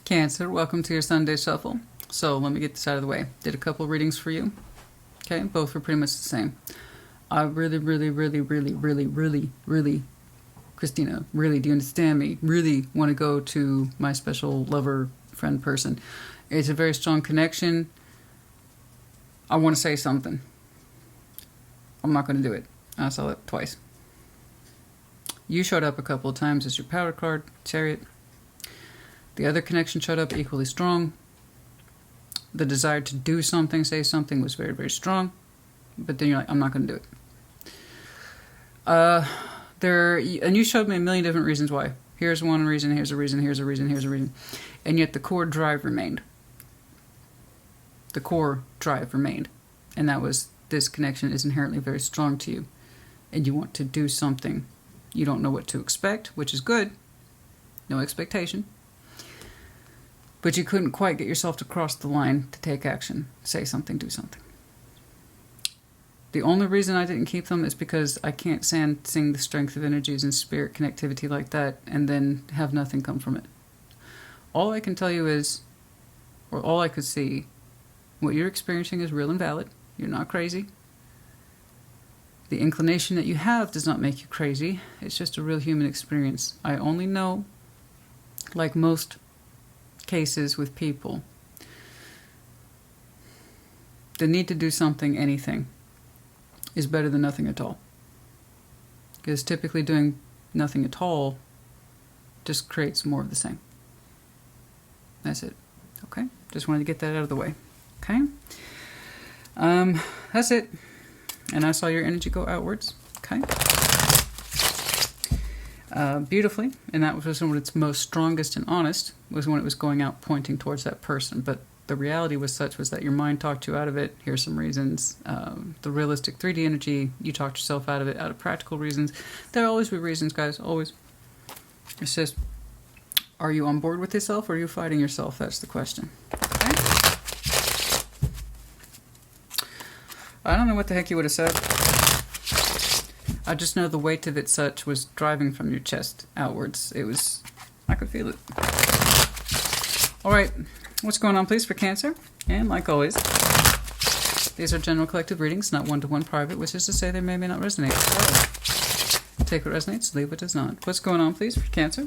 Cancer, welcome to your Sunday Shuffle. So let me get this out of the way. Did a couple readings for you. Okay, both were pretty much the same. I really, Christina, really, do you understand me? Really want to go to my special lover, friend person. It's a very strong connection. I want to say something. I'm not going to do it. I saw it twice. You showed up a couple of times as your power card, Chariot. The other connection showed up equally strong. The desire to do something, say something, was very, very strong. But then you're like, I'm not going to do it. And you showed me a million different reasons why. Here's one reason, here's a reason, here's a reason, here's a reason. And yet the core drive remained. The core drive remained. And that was, this connection is inherently very strong to you. And you want to do something. You don't know what to expect, which is good. No expectation. But you couldn't quite get yourself to cross the line to take action. Say something, do something. The only reason I didn't keep them is because I can't sing the strength of energies and spirit connectivity like that and then have nothing come from it. All I can tell you is, or all I could see, what you're experiencing is real and valid. You're not crazy. The inclination that you have does not make you crazy. It's just a real human experience. I only know, like most cases with people, the need to do something, anything, is better than nothing at all. Because typically doing nothing at all just creates more of the same. That's it. Okay? Just wanted to get that out of the way. Okay? That's it. And I saw your energy go outwards. Okay? Beautifully, and that was when its most strongest and honest, was when it was going out pointing towards that person. But the reality was such was that your mind talked you out of it. Here's some reasons. The realistic 3D energy, you talked yourself out of it out of practical reasons. There'll always be reasons, guys, always. It's just, are you on board with yourself or are you fighting yourself? That's the question. Okay? I don't know what the heck you would have said. I just know the weight of it such was driving from your chest outwards. It was, I could feel it. All right, what's going on, please, for Cancer? And like always, these are general collective readings, not one-to-one private, which is to say they may or may not resonate. So, take what resonates, leave what does not. What's going on, please, for Cancer?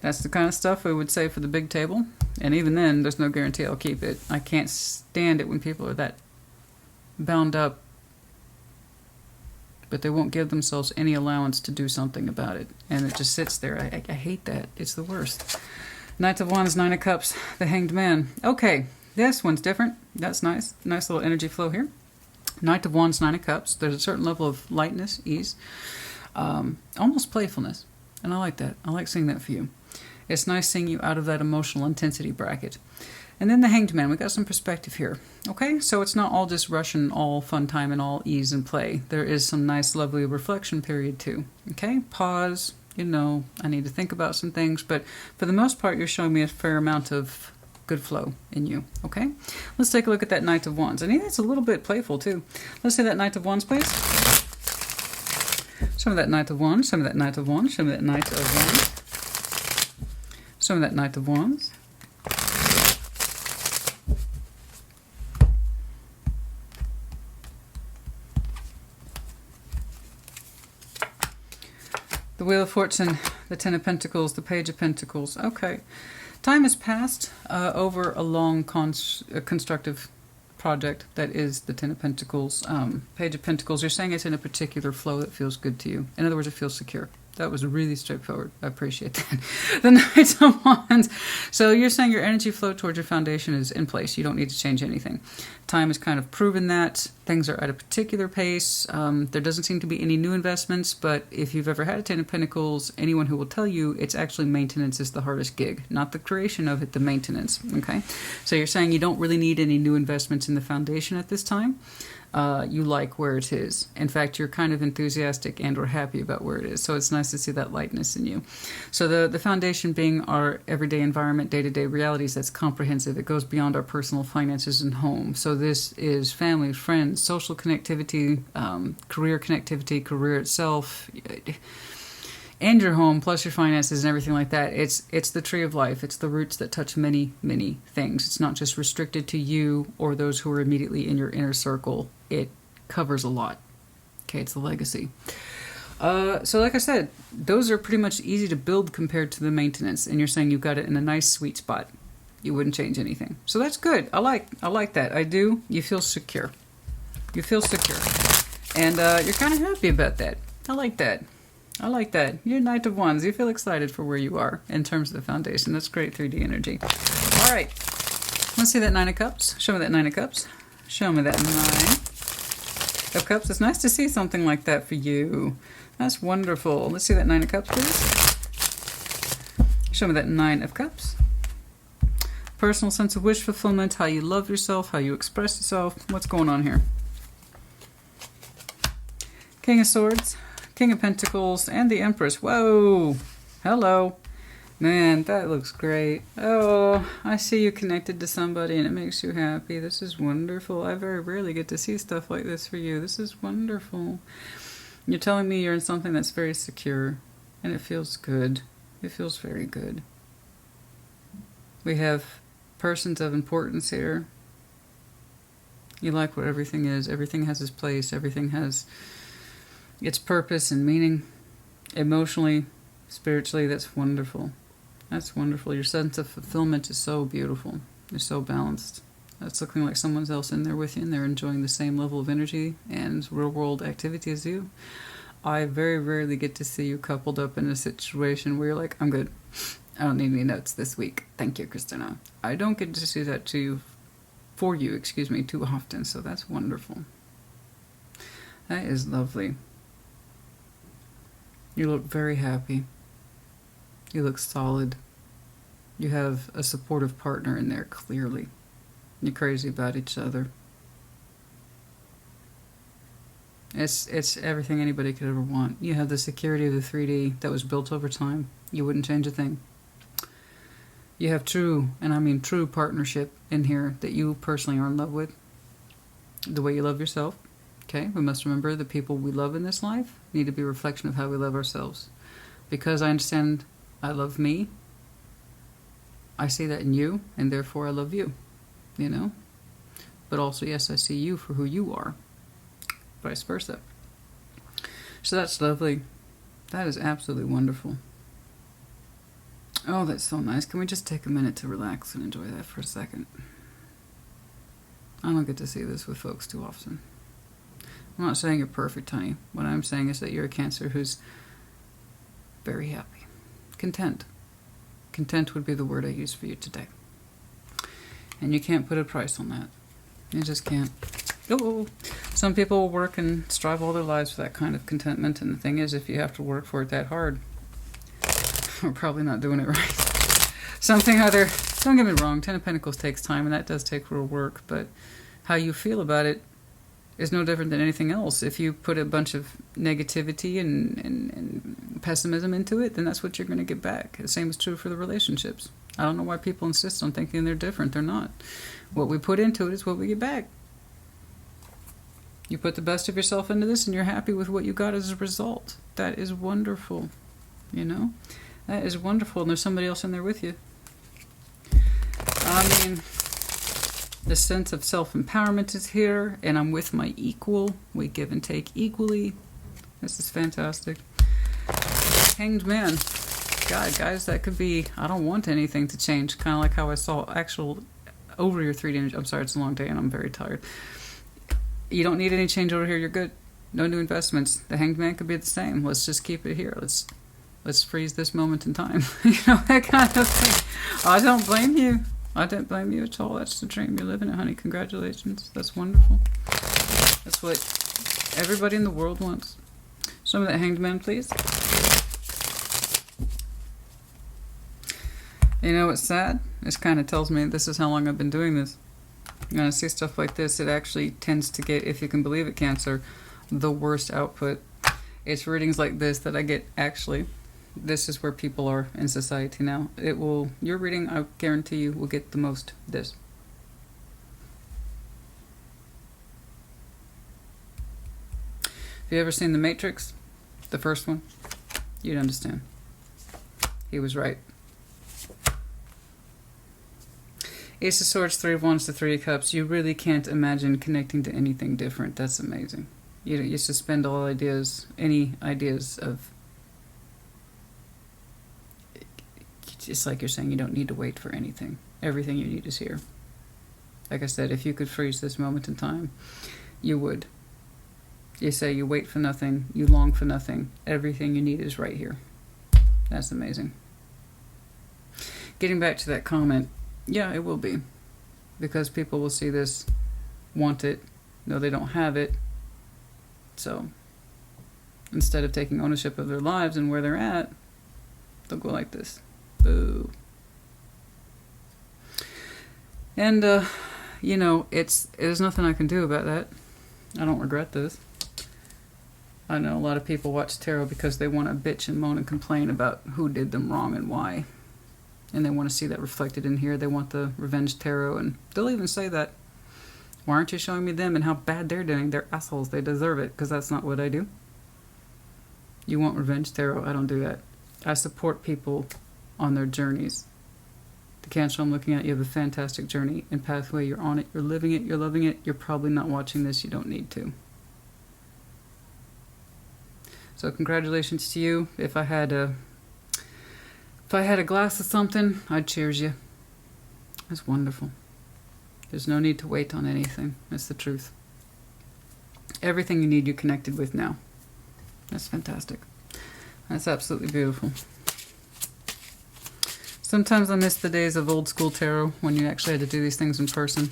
That's the kind of stuff we would say for the big table. And even then, there's no guarantee I'll keep it. I can't stand it when people are that bound up, but they won't give themselves any allowance to do something about it, and it just sits there. I hate that. It's the worst. Knight of Wands, Nine of Cups, the Hanged Man. Okay, this one's different. That's nice. Nice little energy flow here. Knight of Wands, Nine of Cups. There's a certain level of lightness, ease, almost playfulness, and I like that. I like seeing that for you. It's nice seeing you out of that emotional intensity bracket. And then the Hanged Man, we got some perspective here. Okay, so it's not all just Russian, all fun time and all ease and play. There is some nice, lovely reflection period too. Okay, pause, I need to think about some things, but for the most part, you're showing me a fair amount of good flow in you. Okay, let's take a look at that Knight of Wands. And it's a little bit playful too. Let's see that Knight of Wands, please. Some of that Knight of Wands, some of that Knight of Wands, some of that Knight of Wands, some of that Knight of Wands. The Wheel of Fortune, the Ten of Pentacles, the Page of Pentacles. Okay. Time has passed over a long constructive project that is the Ten of Pentacles. Page of Pentacles, you're saying it's in a particular flow that feels good to you. In other words, it feels secure. That was really straightforward. I appreciate that. The Knight of Wands. So you're saying your energy flow towards your foundation is in place. You don't need to change anything. Time has kind of proven that. Things are at a particular pace. There doesn't seem to be any new investments, but if you've ever had a Ten of Pentacles, anyone who will tell you it's actually maintenance is the hardest gig. Not the creation of it, the maintenance. Okay? So you're saying you don't really need any new investments in the foundation at this time. You like where it is. In fact, you're kind of enthusiastic and or happy about where it is. So it's nice to see that lightness in you. So the foundation being our everyday environment, day-to-day realities, that's comprehensive. It goes beyond our personal finances and home. So this is family, friends, social connectivity, career connectivity, career itself. and your home, plus your finances and everything like that. It's the tree of life. It's the roots that touch many, many things. It's not just restricted to you or those who are immediately in your inner circle. It covers a lot. Okay, it's the legacy. So like I said, those are pretty much easy to build compared to the maintenance. And you're saying you've got it in a nice sweet spot. You wouldn't change anything. So that's good. I like that. I do. You feel secure. You feel secure. And you're kind of happy about that. I like that. I like that. You're Knight of Wands. You feel excited for where you are in terms of the foundation. That's great 3D energy. All right. Let's see that Nine of Cups. Show me that Nine of Cups. Show me that Nine of Cups. It's nice to see something like that for you. That's wonderful. Let's see that Nine of Cups, please. Show me that Nine of Cups. Personal sense of wish fulfillment, how you love yourself, how you express yourself. What's going on here? King of Swords. King of Pentacles, and the Empress. Whoa! Hello. Man, that looks great. Oh, I see you connected to somebody and it makes you happy. This is wonderful. I very rarely get to see stuff like this for you. This is wonderful. You're telling me you're in something that's very secure, and it feels good. It feels very good. We have persons of importance here. You like what everything is. Everything has its place. Everything has its purpose and meaning. Emotionally, spiritually, that's wonderful. That's wonderful. Your sense of fulfillment is so beautiful. You're so balanced. It's looking like someone else in there with you and they're enjoying the same level of energy and real world activity as you. I very rarely get to see you coupled up in a situation where you're like, I'm good. I don't need any notes this week. Thank you, Christina. I don't get to see that too often, so that's wonderful. That is lovely. You look very happy. You look solid. You have a supportive partner in there, clearly. You're crazy about each other. It's everything anybody could ever want. You have the security of the 3D that was built over time. You wouldn't change a thing. You have true, and I mean true partnership in here that you personally are in love with. The way you love yourself. Okay, we must remember the people we love in this life need to be a reflection of how we love ourselves. Because I understand I love me, I see that in you, and therefore I love you. You know? But also, yes, I see you for who you are. Vice versa. So that's lovely. That is absolutely wonderful. Oh, that's so nice. Can we just take a minute to relax and enjoy that for a second? I don't get to see this with folks too often. I'm not saying you're perfect, honey. What I'm saying is that you're a Cancer who's very happy. Content. Content would be the word I use for you today. And you can't put a price on that. You just can't. Oh, some people will work and strive all their lives for that kind of contentment. And the thing is, if you have to work for it that hard, we're probably not doing it right. Something either, don't get me wrong, Ten of Pentacles takes time, and that does take real work. But how you feel about it is no different than anything else. If you put a bunch of negativity and pessimism into it, then that's what you're going to get back. The same is true for the relationships. I don't know why people insist on thinking they're different. They're not. What we put into it is what we get back. You put the best of yourself into this and you're happy with what you got as a result. That is wonderful. You know? That is wonderful. And there's somebody else in there with you. I mean, the sense of self-empowerment is here, and I'm with my equal. We give and take equally. This is fantastic. Hanged Man. God, guys, that could be, I don't want anything to change. Kind of like how I saw actual over your 3D energy. I'm sorry, it's a long day and I'm very tired. You don't need any change over here. You're good. No new investments. The Hanged Man could be the same. Let's just keep it here. Let's freeze this moment in time. You know, that kind of thing. I don't blame you. I don't blame you at all. That's the dream you're living it, honey. Congratulations. That's wonderful. That's what everybody in the world wants. Some of that Hanged Man, please. You know what's sad? This kind of tells me this is how long I've been doing this. When I see stuff like this, it actually tends to get, if you can believe it, Cancer, the worst output. It's readings like this that I get, actually. This is where people are in society now. It will, your reading, I guarantee you, will get the most this. Have you ever seen The Matrix? The first one? You'd understand. He was right. Ace of Swords, Three of Wands, the Three of Cups. You really can't imagine connecting to anything different. That's amazing. You suspend all ideas, any ideas of... It's like you're saying you don't need to wait for anything. Everything you need is here. Like I said, if you could freeze this moment in time, you would. You say you wait for nothing, you long for nothing. Everything you need is right here. That's amazing. Getting back to that comment, yeah, it will be. Because people will see this, want it, know they don't have it. So, instead of taking ownership of their lives and where they're at, they'll go like this. Boo. And, you know, there's nothing I can do about that. I don't regret this. I know a lot of people watch tarot because they want to bitch and moan and complain about who did them wrong and why. And they want to see that reflected in here. They want the revenge tarot, and they'll even say that. Why aren't you showing me them and how bad they're doing? They're assholes. They deserve it, because that's not what I do. You want revenge tarot? I don't do that. I support people on their journeys. The Cancer I'm looking at, you have a fantastic journey and pathway. You're on it. You're living it. You're loving it. You're probably not watching this. You don't need to. So congratulations to you. If I had a glass of something, I'd cheers you. That's wonderful. There's no need to wait on anything. That's the truth. Everything you need, you're connected with now. That's fantastic. That's absolutely beautiful. Sometimes I miss the days of old school tarot when you actually had to do these things in person.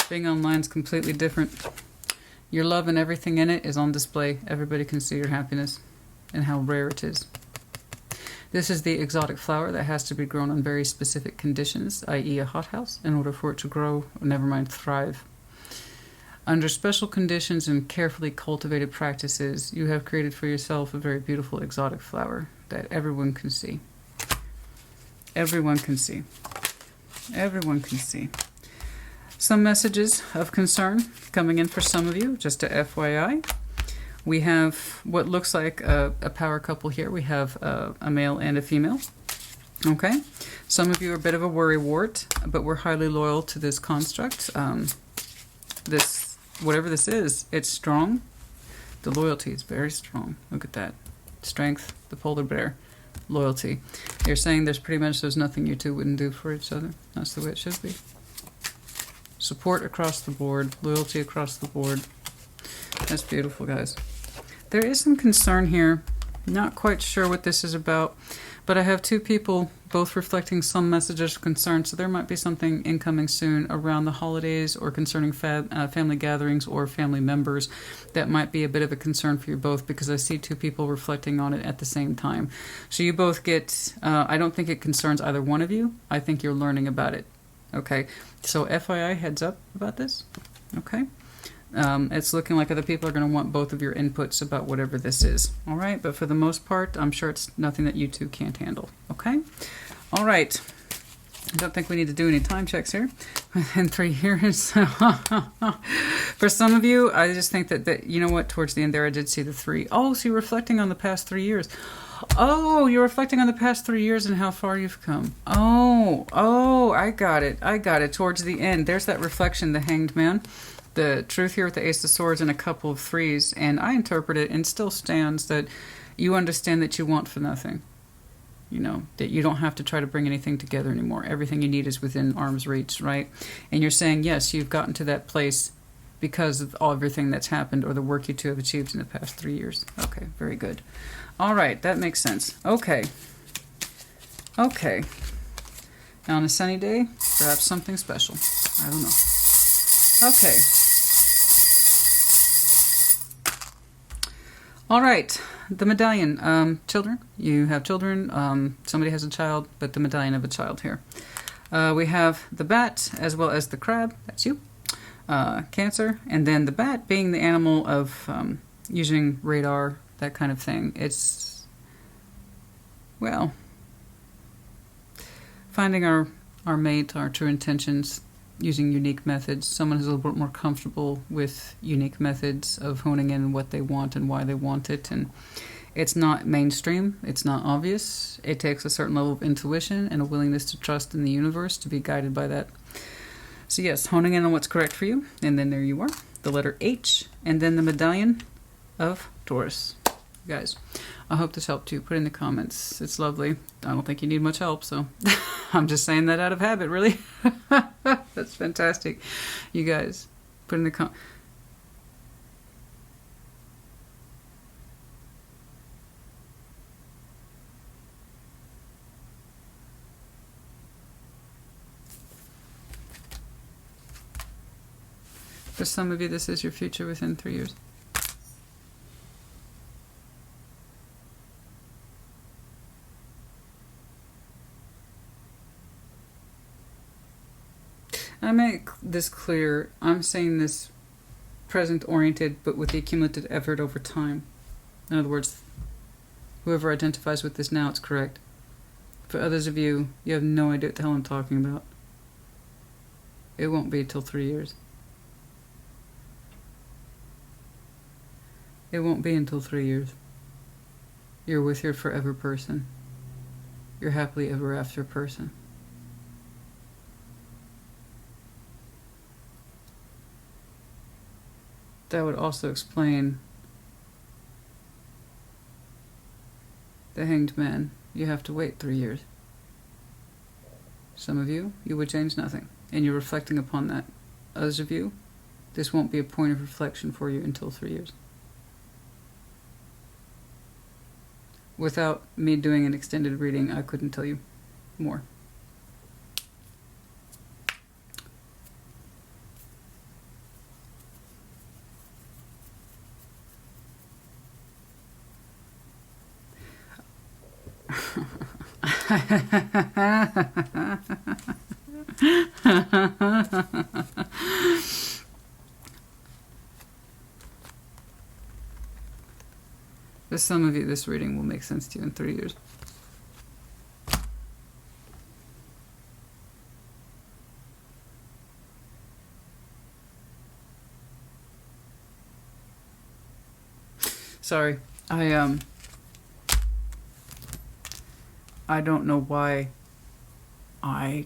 Being online is completely different. Your love and everything in it is on display. Everybody can see your happiness and how rare it is. This is the exotic flower that has to be grown on very specific conditions, i.e. a hothouse, in order for it to grow, or never mind thrive. Under special conditions and carefully cultivated practices, you have created for yourself a very beautiful exotic flower that everyone can see. Everyone can see. Everyone can see. Some messages of concern coming in for some of you, just a FYI. We have what looks like a power couple here. We have a male and a female. Okay? Some of you are a bit of a worrywart, but we're highly loyal to this construct. Whatever this is, it's strong. The loyalty is very strong. Look at that. Strength, the polar bear, loyalty. You're saying there's nothing you two wouldn't do for each other. That's the way it should be. Support across the board, loyalty across the board. That's beautiful, guys. There is some concern here. Not quite sure what this is about, but I have two people both reflecting some messages of concern, so there might be something incoming soon around the holidays or concerning family gatherings or family members that might be a bit of a concern for you both, because I see two people reflecting on it at the same time. So you both get, I don't think it concerns either one of you. I think you're learning about it. Okay, so FYI, heads up about this. Okay. It's looking like other people are going to want both of your inputs about whatever this is. All right, but for the most part, I'm sure it's nothing that you two can't handle. Okay? All right. I don't think we need to do any time checks here. Within 3 years. For some of you, I just think that, you know what, towards the end there, I did see the 3. Oh, so you're reflecting on the past 3 years. Oh, you're reflecting on the past 3 years and how far you've come. Oh, I got it. Towards the end, there's that reflection, the Hanged Man. The truth here with the Ace of Swords and a couple of 3s, and I interpret it and still stands that you understand that you want for nothing. You know, that you don't have to try to bring anything together anymore. Everything you need is within arm's reach, right? And you're saying, yes, you've gotten to that place because of everything that's happened or the work you two have achieved in the past 3 years. Okay, very good. All right, that makes sense. Okay. Now on a sunny day, perhaps something special. I don't know. Okay. All right, the medallion. Children. You have children. Somebody has a child, but the medallion of a child here. We have the bat as well as the crab. That's you. Cancer. And then the bat being the animal of using radar, that kind of thing. It's, well, finding our mate, our true intentions, using unique methods. Someone who's a little bit more comfortable with unique methods of honing in what they want and why they want it. And It's not mainstream. It's not obvious. It takes a certain level of intuition and a willingness to trust in the universe to be guided by that. So yes, honing in on what's correct for you. And then there you are. The letter H. And then the medallion of Taurus. Guys, I hope this helped you. Put in the comments. It's lovely. I don't think you need much help, so I'm just saying that out of habit, really. That's fantastic. You guys, put in the comments. For some of you, this is your future within 3 years. I make this clear. I'm saying this present-oriented, but with the accumulated effort over time. In other words, whoever identifies with this now, it's correct. For others of you, you have no idea what the hell I'm talking about. It won't be till 3 years. It won't be until 3 years. You're with your forever person. Your happily ever after person. That would also explain the Hanged Man. You have to wait 3 years. Some of you, you would change nothing. And you're reflecting upon that. Others of you, this won't be a point of reflection for you until 3 years. Without me doing an extended reading, I couldn't tell you more. For some of you, this reading will make sense to you in 3 years. Sorry, I don't know why I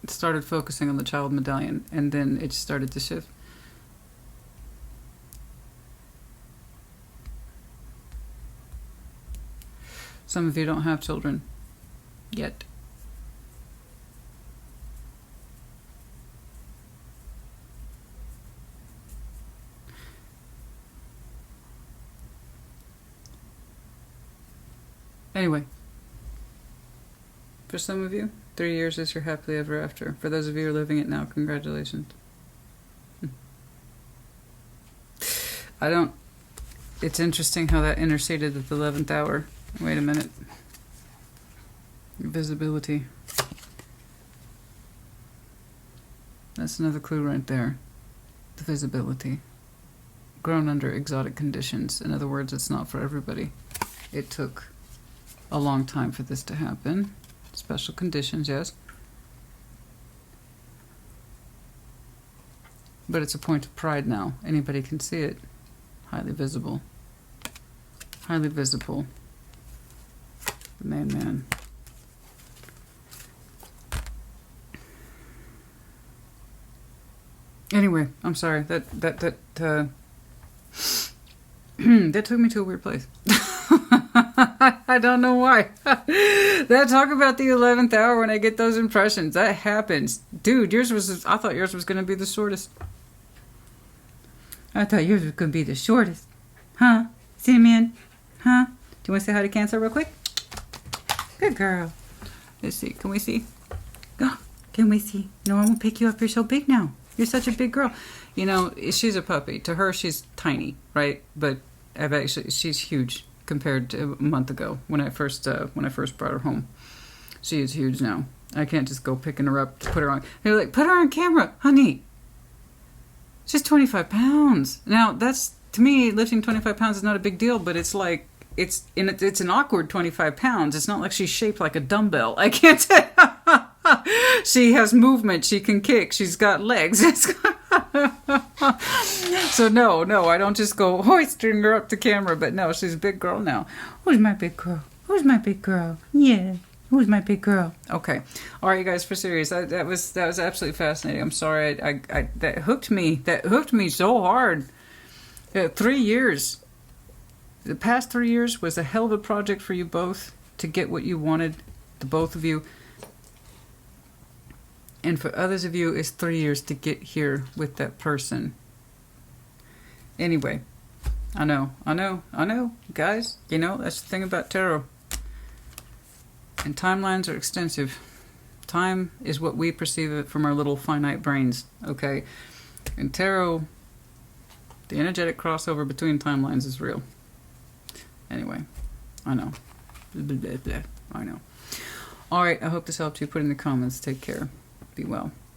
started focusing on the child medallion and then it started to shift. Some of you don't have children yet. Anyway, for some of you, 3 years is your happily ever after. For those of you who are living it now, congratulations. It's interesting how that interceded at the 11th hour. Wait a minute. Visibility. That's another clue right there. The visibility. Grown under exotic conditions. In other words, it's not for everybody. It took a long time for this to happen. Special conditions, yes. But it's a point of pride now. Anybody can see it. Highly visible. Highly visible. The main man. Anyway, I'm sorry. That that took me to a weird place. I don't know why. That talk about the 11th hour when I get those impressions. That happens. Dude, I thought yours was going to be the shortest. I thought yours was going to be the shortest. Huh? Cinnamon? Huh? Do you want to say hi to Cancer real quick? Good girl. Let's see. Can we see? Oh, can we see? No, I won't pick you up. You're so big now. You're such a big girl. You know, she's a puppy. To her, she's tiny, right? But she's huge compared to a month ago when I first brought her home. She is huge now. I can't just go picking her up, put her on. They're like, put her on camera, honey. She's 25 pounds. Now, that's, to me, lifting 25 pounds is not a big deal, but it's like, it's an awkward 25 pounds. It's not like she's shaped like a dumbbell. I can't say. She has movement. She can kick. She's got legs. So no, I don't just go hoisting her up to camera, but no, she's a big girl now. Who's my big girl? Who's my big girl? Yeah. Who's my big girl? Okay. All right, you guys, for serious. That was absolutely fascinating. I'm sorry. I that hooked me. That hooked me so hard. 3 years. The past 3 years was a hell of a project for you both to get what you wanted, the both of you. And for others of you, it's 3 years to get here with that person. Anyway, I know, guys. You know, that's the thing about tarot. And timelines are extensive. Time is what we perceive it from our little finite brains, okay? And tarot, the energetic crossover between timelines is real. Anyway, I know. Blah, blah, blah. I know. All right, I hope this helped you. Put in the comments. Take care. Be well.